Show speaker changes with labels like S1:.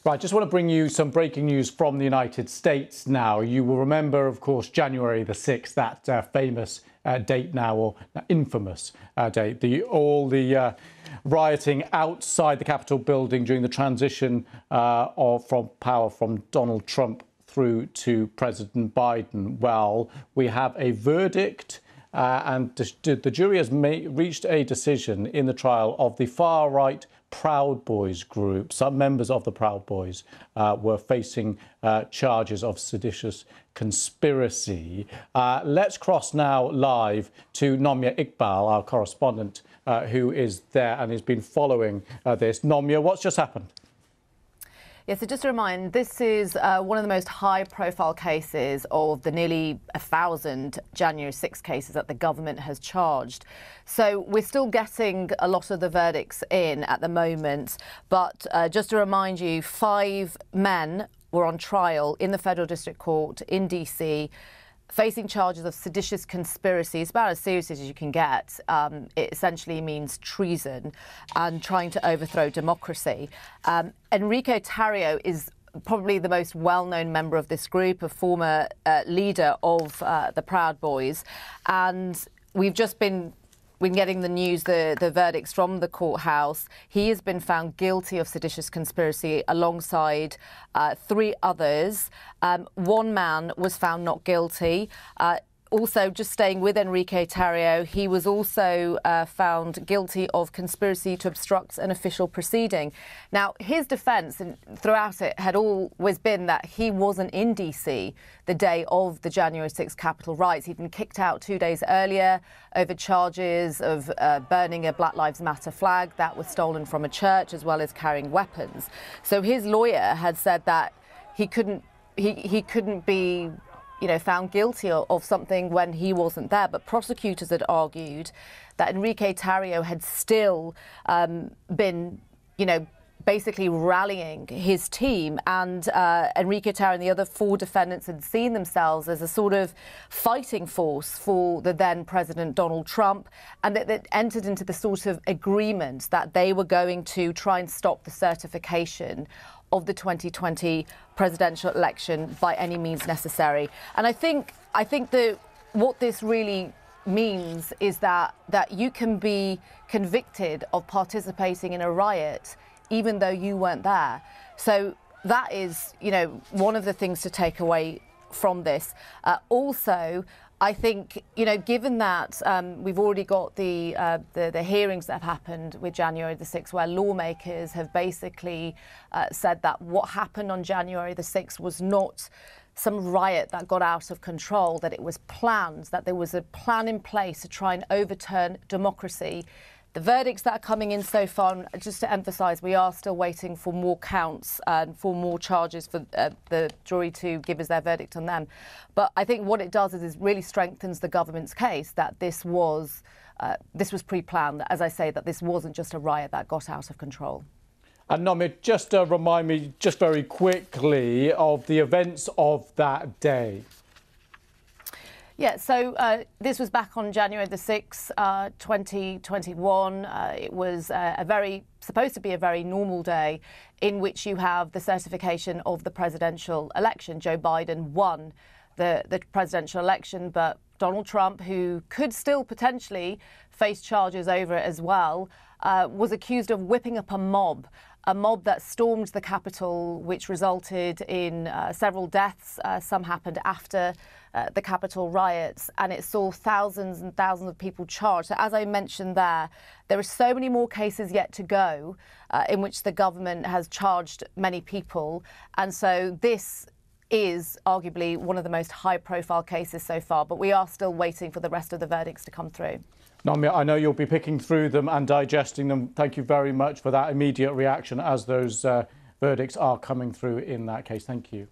S1: Right, just want to bring you some breaking news from the United States now. You will remember, of course, January the 6th, that famous date now, or infamous date. All the rioting outside the Capitol building during the transition from power from Donald Trump through to President Biden. Well, we have a verdict and the jury has reached a decision in the trial of the far-right Proud Boys group. Some members of the Proud Boys were facing charges of seditious conspiracy. Let's cross now live to Nomia Iqbal, our correspondent, who is there and has been following this. Nomia, what's just happened?
S2: Yes, so just to remind, this is one of the most high-profile cases of the nearly 1,000 January 6 cases that the government has charged. So we're still getting a lot of the verdicts in at the moment. But just to remind you, 5 men were on trial in the Federal District Court in D.C., facing charges of seditious conspiracy. It's about as serious as you can get. It essentially means treason and trying to overthrow democracy. Enrique Tarrio is probably the most well-known member of this group, a former leader of the Proud Boys. And we've just been getting the news, the verdicts from the courthouse. He has been found guilty of seditious conspiracy alongside 3 others. One man was found not guilty. Also, just staying with Enrique Tarrio, he was also found guilty of conspiracy to obstruct an official proceeding. Now, his defence throughout it had always been that he wasn't in D.C. the day of the January 6th Capitol riots. He'd been kicked out 2 days earlier over charges of burning a Black Lives Matter flag that was stolen from a church, as well as carrying weapons. So his lawyer had said that he couldn't be found guilty of something when he wasn't there. But prosecutors had argued that Enrique Tarrio had still been, basically rallying his team. And Enrique Tarrio and the other 4 defendants had seen themselves as a sort of fighting force for the then President Donald Trump, and that entered into the sort of agreement that they were going to try and stop the certification of the 2020 presidential election by any means necessary. And I think that what this really means is that you can be convicted of participating in a riot even though you weren't there. So that is, one of the things to take away from this. Also, I think, given that we've already got the hearings that have happened with January the 6th, where lawmakers have basically said that what happened on January the 6th was not some riot that got out of control, that it was planned, that there was a plan in place to try and overturn democracy. The verdicts that are coming in so far, just to emphasise, we are still waiting for more counts and for more charges for the jury to give us their verdict on them. But I think what it does is really strengthens the government's case that this was pre-planned. As I say, that this wasn't just a riot that got out of control.
S1: And Nomia, just remind me, just very quickly, of the events of that day.
S2: Yeah, so this was back on January the 6th, 2021. It was supposed to be a very normal day in which you have the certification of the presidential election. Joe Biden won the presidential election, but Donald Trump, who could still potentially face charges over it as well, was accused of whipping up a mob that stormed the Capitol, which resulted in several deaths. Some happened after the Capitol riots, and it saw thousands and thousands of people charged. So as I mentioned there are so many more cases yet to go in which the government has charged many people. And so this is arguably one of the most high-profile cases so far, but we are still waiting for the rest of the verdicts to come through.
S1: Nomia, I know you'll be picking through them and digesting them. Thank you very much for that immediate reaction as those verdicts are coming through in that case. Thank you.